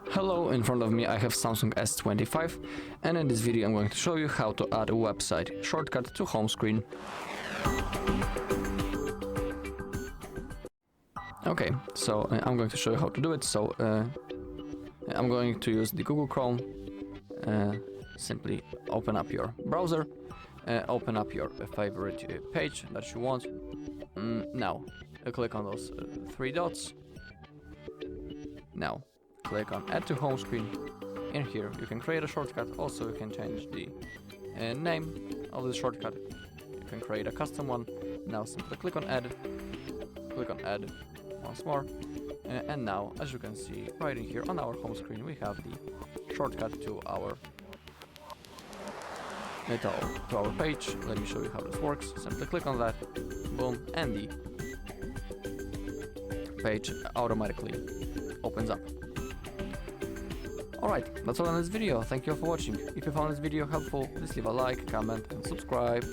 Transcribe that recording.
Hello, in front of me I have Samsung S25, and in this video I'm going to show you how to add a website shortcut to home screen. Okay, so I'm going to show you how to do it. So I'm going to use the Google Chrome. Simply open up your browser, open up your favorite page that you want. Now click on those three dots. Now click on Add to Home Screen. In here you can create a shortcut. Also you can change the name of the shortcut. You can create a custom one. Now simply click on Add. Click on Add once more. And now, as you can see right in here on our home screen, we have the shortcut to our page. Let me show you how this works. Simply click on that, boom, and the page automatically opens up. Alright, that's all in this video. Thank you all for watching. If you found this video helpful, please leave a like, comment and subscribe.